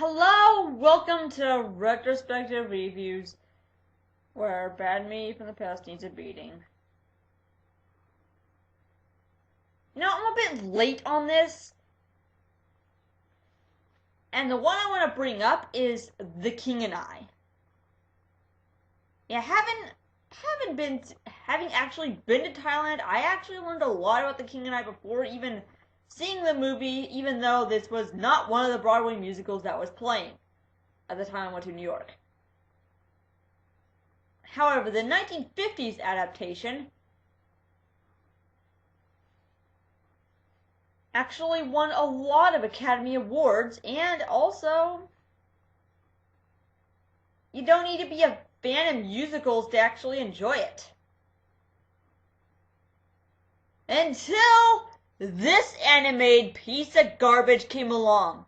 Hello, welcome to Retrospective Reviews, where bad me from the past needs a beating. You know, I'm a bit late on this, and the one I want to bring up is The King and I. Yeah, having actually been to Thailand, I actually learned a lot about The King and I before even seeing the movie, even though this was not one of the Broadway musicals that was playing at the time I went to New York. However, the 1950s adaptation actually won a lot of Academy Awards, and also, you don't need to be a fan of musicals to actually enjoy it. Until this animated piece of garbage came along.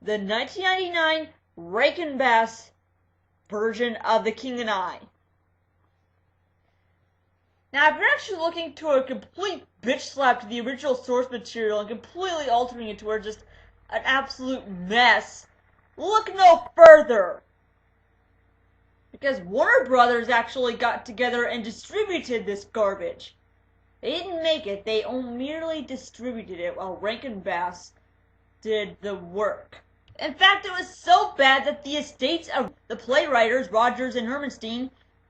The 1999 Rankin Bass version of The King and I. Now, if you're actually looking to a complete bitch slap to the original source material and completely altering it to where it's just an absolute mess, look no further. Because Warner Brothers actually got together and distributed this garbage. They didn't make it, they merely distributed it while Rankin Bass did the work. In fact, it was so bad that the estates of the playwriters, Rogers and Hermanstein,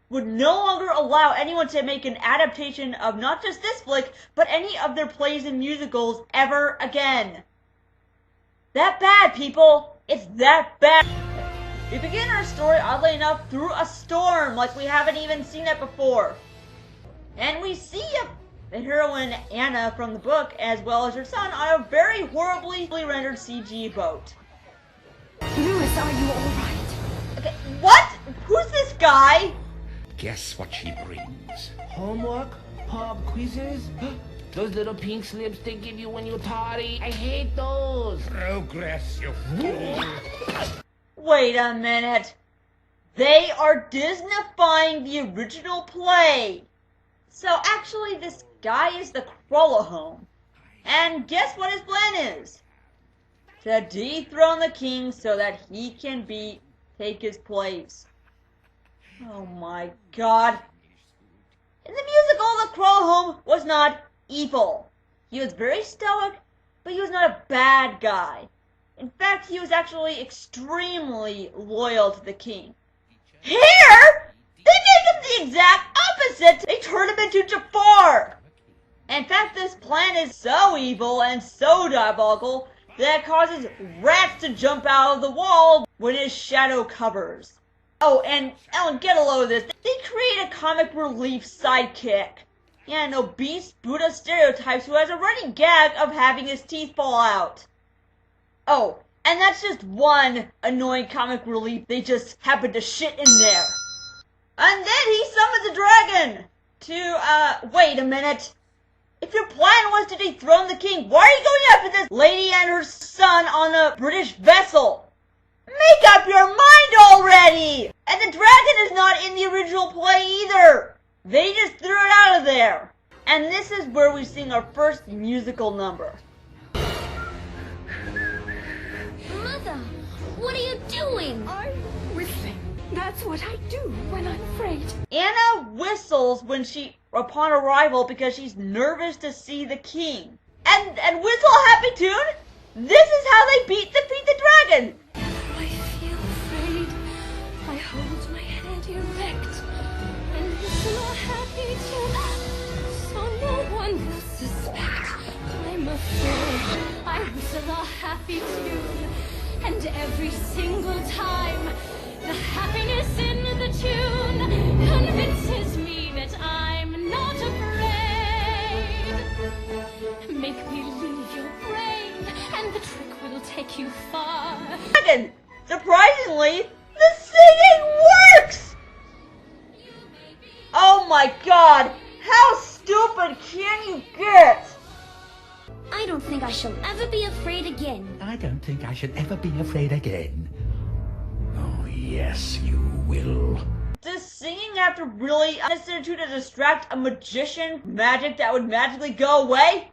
would no longer allow anyone to make an adaptation of not just this flick, but any of their plays and musicals ever again. That bad, people! It's that bad! We begin our story, oddly enough, through a storm, like we haven't even seen it before. And we see the heroine Anna from the book, as well as her son, on a very horribly rendered CG boat. Lewis, are you alright? Okay, what? Who's this guy? Guess what she brings. Homework? Pub quizzes? Those little pink slips they give you when you're tardy? I hate those! Progress, you fool! Wait a minute. They are Disneyfying the original play. So actually this guy is the Krolahome. And guess what his plan is? To dethrone the king so that he can take his place. Oh my god. In the musical, the Krolahome was not evil. He was very stoic, but he was not a bad guy. In fact, he was actually extremely loyal to the king. Here, they make him the exact opposite. They turn him into Jafar. In fact, this plan is so evil and so diabolical that it causes rats to jump out of the wall when his shadow covers. Oh, and Ellen, get a load of this. They create a comic relief sidekick. Yeah, an obese Buddha stereotypes who has a running gag of having his teeth fall out. Oh, and that's just one annoying comic relief they just happened to shit in there. And then he summons a dragon to, wait a minute. If your plan was to dethrone the king, why are you going after this lady and her son on a British vessel? Make up your mind already! And the dragon is not in the original play either. They just threw it out of there. And this is where we sing our first musical number. Mother, what are you doing? I'm whistling. That's what I do when I'm afraid. Anna whistles upon arrival because she's nervous to see the king. And whistle a happy tune? This is how they defeat the dragon. I feel afraid. I hold my head erect and whistle a happy tune, so no one will suspect I'm afraid. I whistle a happy tune, and every single time the happiness in the tune convinces me that I'm not afraid. Make believe you're brave, and the trick will take you far. Dragon! Surprisingly, the singing works! Oh my god! How stupid can you get? I don't think I shall ever be afraid again. I don't think I should ever be afraid again. Oh, yes, you will. Does singing have to really unnecessary to distract a magician magic that would magically go away?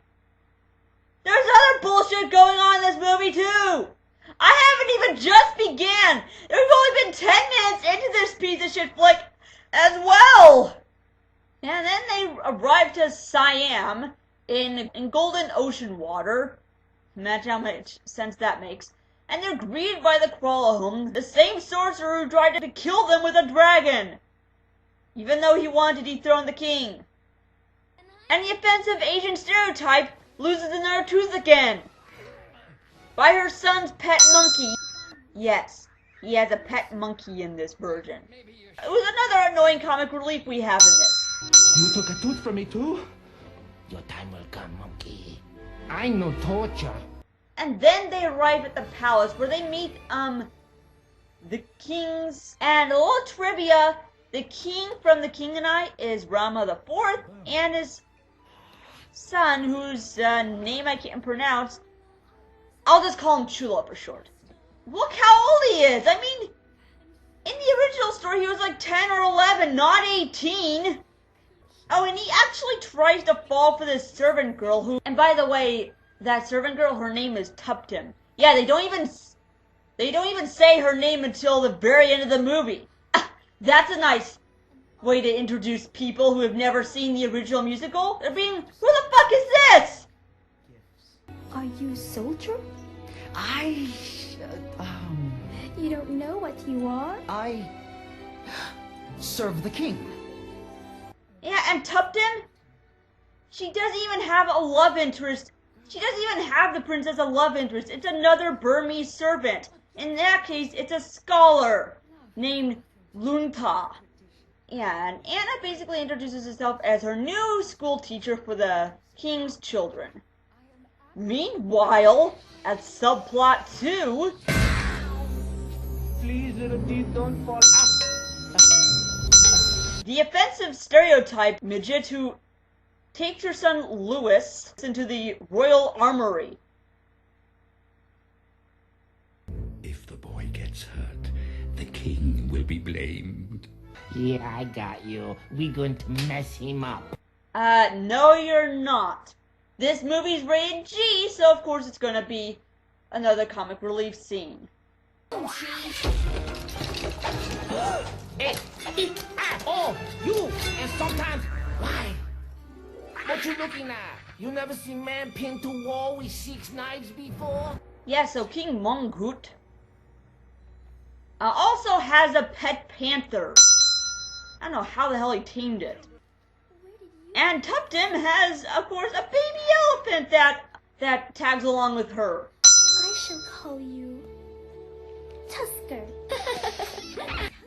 There's other bullshit going on in this movie too! I haven't had just began. There's only been 10 minutes into this piece of shit flick as well. And then they arrive to Siam in Golden Ocean water. Imagine how much sense that makes. And they're greeted by the Krallahome, the same sorcerer who tried to kill them with a dragon, even though he wanted to dethrone the king. And the offensive Asian stereotype loses another tooth again. By her son's pet monkey. Yes, he has a pet monkey in this version. It was another annoying comic relief we have in this. You took a tooth from me too? Your time will come, monkey. I know torture. And then they arrive at the palace where they meet, the kings. And a little trivia, the king from The King and I is Rama IV, and his son, whose name I can't pronounce, I'll just call him Chula for short. Look how old he is! I mean, in the original story he was like 10 or 11, not 18! Oh, and he actually tries to fall for this servant girl who, and by the way, that servant girl, her name is Tuptim. Yeah, they don't even say her name until the very end of the movie. That's a nice way to introduce people who have never seen the original musical. They're being, who the fuck is this? Are you a soldier? You don't know what you are? I serve the king. Yeah, and Tuptim, she doesn't even have a love interest. She doesn't even have the princess a love interest. It's another Burmese servant. In that case, it's a scholar named Lunta. Yeah, and Anna basically introduces herself as her new school teacher for the king's children. Meanwhile, at subplot 2... Please, little teeth, don't fall out. The offensive stereotype midget who takes her son Louis into the royal armory. If the boy gets hurt, the king will be blamed. Yeah, I got you. We're going to mess him up. No you're not. This movie's rated G, so of course it's gonna be another comic relief scene. Hey, oh, you, and sometimes, why? What you looking at? You never seen man pinned to wall with 6 knives before? Yeah, so King Mongoot also has a pet panther. I don't know how the hell he tamed it. And Tuptim has, of course, a baby elephant that tags along with her. I shall call you Tusker.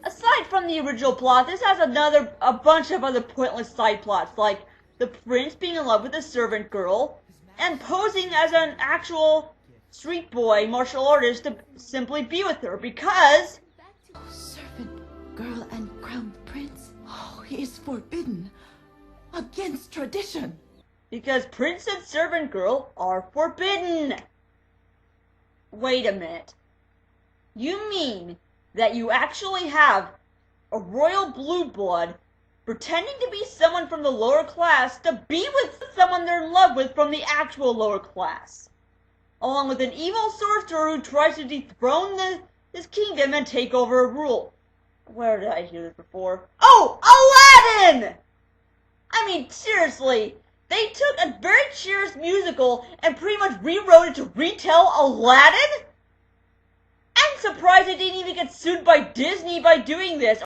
Aside from the original plot, this has a bunch of other pointless side plots, like the prince being in love with a servant girl, and posing as an actual street boy martial artist to simply be with her, because... Oh, servant girl and crown prince. Oh, he is forbidden. Against tradition. Because prince and servant girl are forbidden. Wait a minute. You mean that you actually have a royal blue blood pretending to be someone from the lower class to be with someone they're in love with from the actual lower class, along with an evil sorcerer who tries to dethrone this kingdom and take over rule. Where did I hear this before? Oh, Aladdin! I mean, seriously, they took a very cherished musical and pretty much rewrote it to retell Aladdin? I'm surprised they didn't even get sued by Disney by doing this.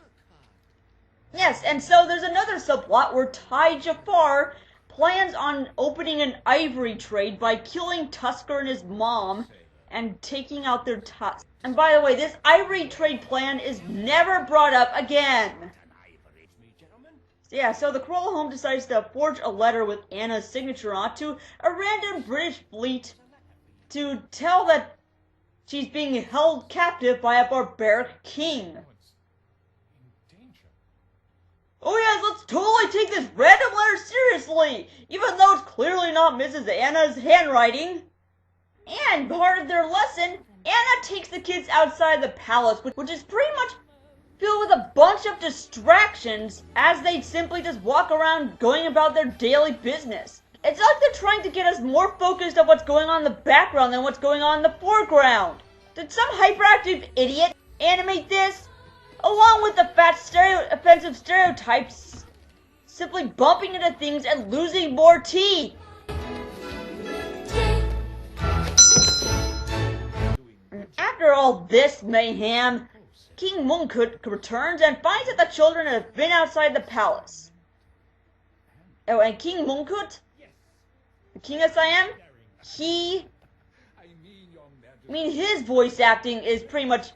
Yes, and so there's another subplot where Ty Jafar plans on opening an ivory trade by killing Tusker and his mom and taking out their tusks. And by the way, this ivory trade plan is never brought up again. Yeah, so the Krallahome decides to forge a letter with Anna's signature on it to a random British fleet to tell that she's being held captive by a barbaric king. Oh yes, let's totally take this random letter seriously, even though it's clearly not Mrs. Anna's handwriting. And part of their lesson, Anna takes the kids outside the palace, which is pretty much filled with a bunch of distractions as they simply just walk around going about their daily business. It's like they're trying to get us more focused on what's going on in the background than what's going on in the foreground. Did some hyperactive idiot animate this? Along with the fat offensive stereotypes, simply bumping into things and losing more teeth. And after all this mayhem, King Mongkut returns and finds that the children have been outside the palace. Oh, and King Mongkut, the King of Siam, his voice acting is pretty much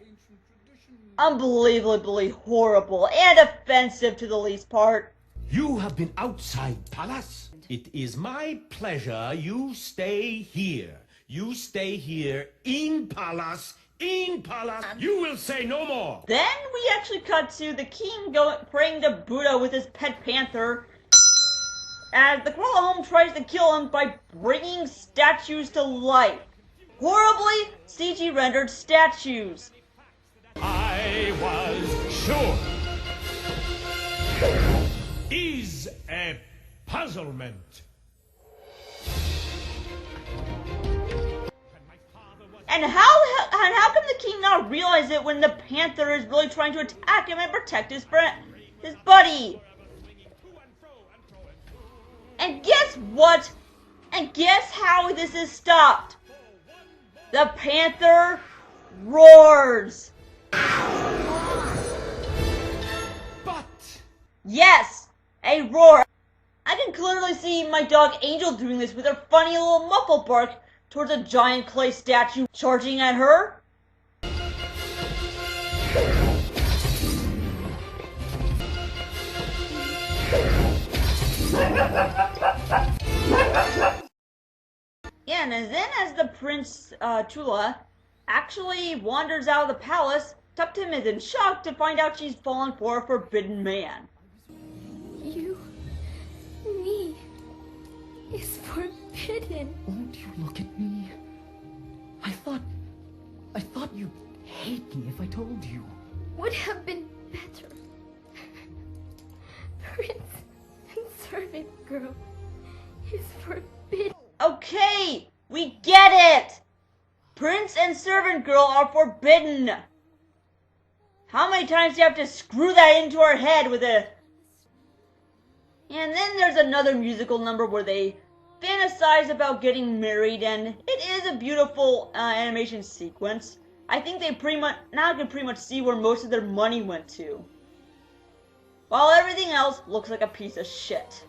unbelievably horrible and offensive to the least part. You have been outside palace. It is my pleasure you stay here. You stay here in palace. In palace. You will say no more. Then we actually cut to the king praying to Buddha with his pet panther, as the Corolla home tries to kill him by bringing statues to life. Horribly CG rendered statues. I was sure. Is a puzzlement. And how come the king not realize it when the panther is really trying to attack him and protect his buddy? And guess what? And guess how this is stopped? The panther roars. But Yes, a roar. I can clearly see my dog Angel doing this with her funny little muffled bark towards a giant clay statue charging at her. Yeah, and then as the Prince Chula actually wanders out of the palace, Tuptim is in shock to find out she's fallen for a forbidden man. Me is forbidden. Won't you look at me? I thought you'd hate me if I told you. Would have been better. Prince and servant girl is forbidden. Okay, we get it! Prince and servant girl are forbidden. How many times do you have to screw that into our head with a... And then there's another musical number where they fantasize about getting married, and it is a beautiful animation sequence. I think they now can pretty much see where most of their money went to, while everything else looks like a piece of shit.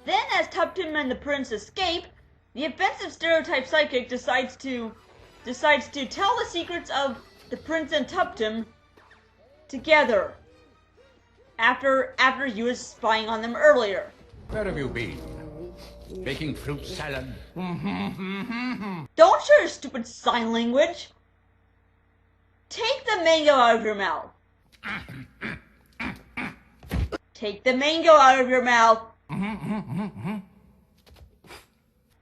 Then, as Tuptim and the prince escape, the offensive stereotype psychic decides to tell the secrets of the prince and Tuptim together. After he was spying on them earlier. where have you been? Making fruit salad? Don't share your stupid sign language. Take the mango out of your mouth. Take the mango out of your mouth.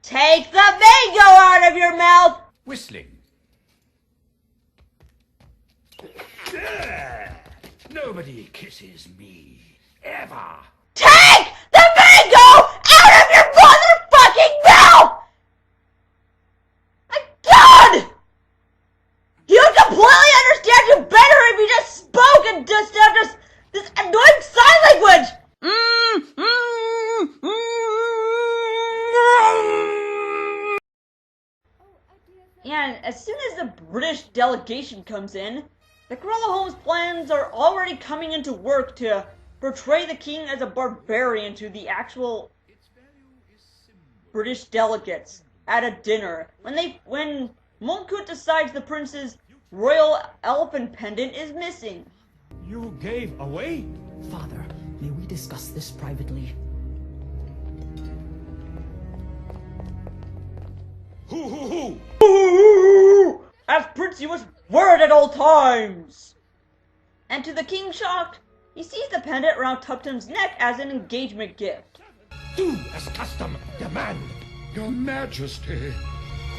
Take the mango out of your mouth. Whistling. Nobody kisses me. Ever. Take the mango out of your motherfucking mouth! My God! You completely understand you better if you just spoke and just have this annoying sign language! And as soon as the British delegation comes in, the Corolla Holmes plans are already coming into work to portray the king as a barbarian to the actual British delegates at a dinner. When Mongkut decides the prince's royal elephant pendant is missing. You gave away? Father, may we discuss this privately? Who? As prince you must wear it at all times. And to the king's shock, he sees the pendant around Tuptim's neck as an engagement gift. Do as custom demand. Your Majesty.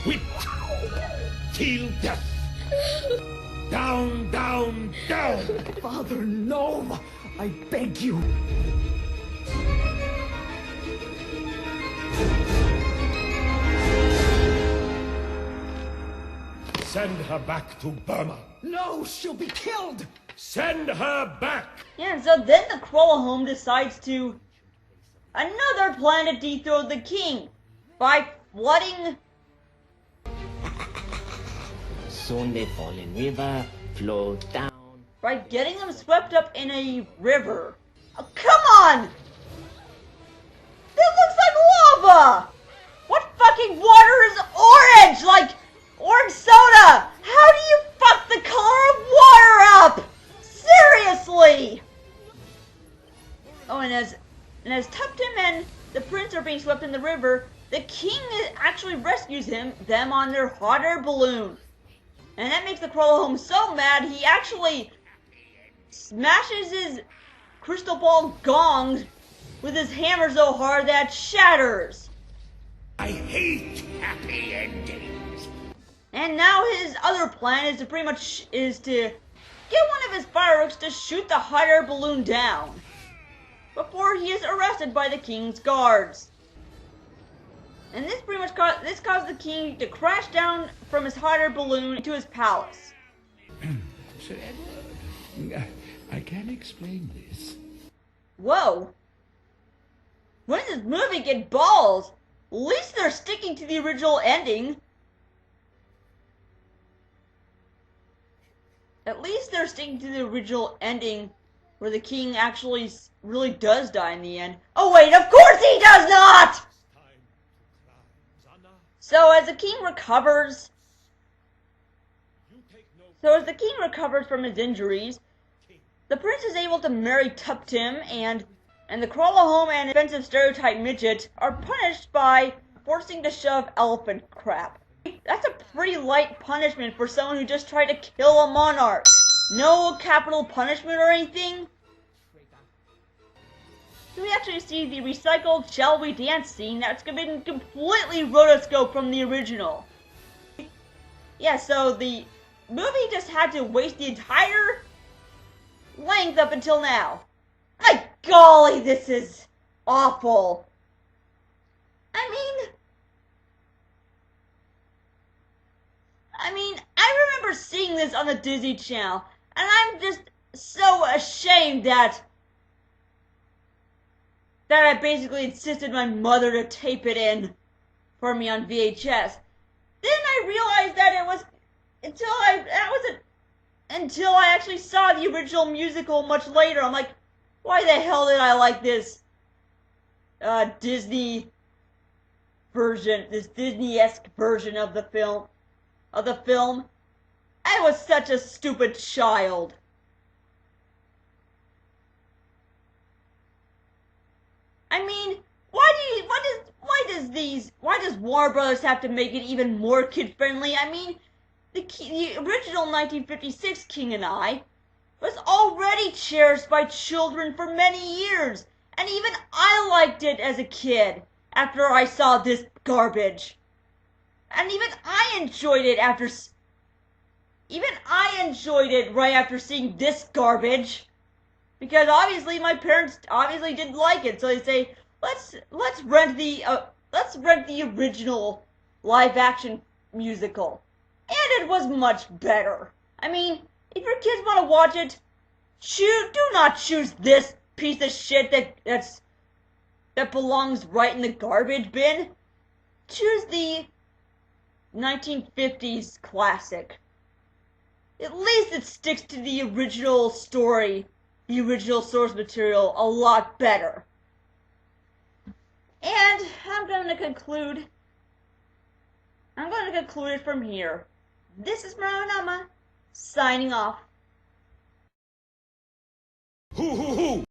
Whipped. Till death. Down, down, down. Father, no! I beg you. Send her back to Burma. No, she'll be killed! Send her back! Yeah, and so then the Krolahome decides to another plan to dethrone the king by flooding. Soon the fallen river flowed down. By getting them swept up in a river. Oh, come on! This looks like lava! What fucking water is orange? Like orange soda! How do you fuck the color of water up? Seriously! Oh, and as Tuptim and the prince are being swept in the river, the king actually rescues them on their hot air balloon. And that makes the Krolahome so mad, he actually smashes his crystal ball gongs with his hammer so hard that it shatters. I hate happy endings. And now his other plan is to get one of his fireworks to shoot the hot air balloon down before he is arrested by the king's guards. And this pretty much caused the king to crash down from his hot air balloon into his palace. Sir Edward, I can't explain this. Whoa. When does this movie get balls? At least they're sticking to the original ending. At least they're sticking to the original ending where the king actually really does die in the end. Oh wait, of course he does not! So as the king recovers from his injuries, the prince is able to marry Tuptim, and the Krolahome and offensive stereotype midget are punished by forcing to shove elephant crap. That's a pretty light punishment for someone who just tried to kill a monarch. No capital punishment or anything. So we actually see the recycled Shall We Dance scene that's been completely rotoscoped from the original. Yeah, so the movie just had to waste the entire length up until now. My golly, this is awful. I mean, I remember seeing this on the Disney Channel, and I'm just so ashamed that I basically insisted my mother to tape it in for me on VHS. Then I realized that it was until I actually saw the original musical much later. I'm like, why the hell did I like this Disney version, this Disney-esque version of the film? I was such a stupid child. I mean, why does Warner Brothers have to make it even more kid-friendly? I mean, the original 1956 King and I was already cherished by children for many years, and even I liked it as a kid after I saw this garbage. And even I enjoyed it right after seeing this garbage. Because obviously my parents didn't like it, so they say, let's rent the original live action musical. And it was much better. I mean, if your kids want to watch it, do not choose this piece of shit that belongs right in the garbage bin. Choose the 1950s classic. At least it sticks to the original story, the original source material, a lot better. And I'm going to conclude it from here. This is Marlyonama, signing off. Hoo hoo hoo!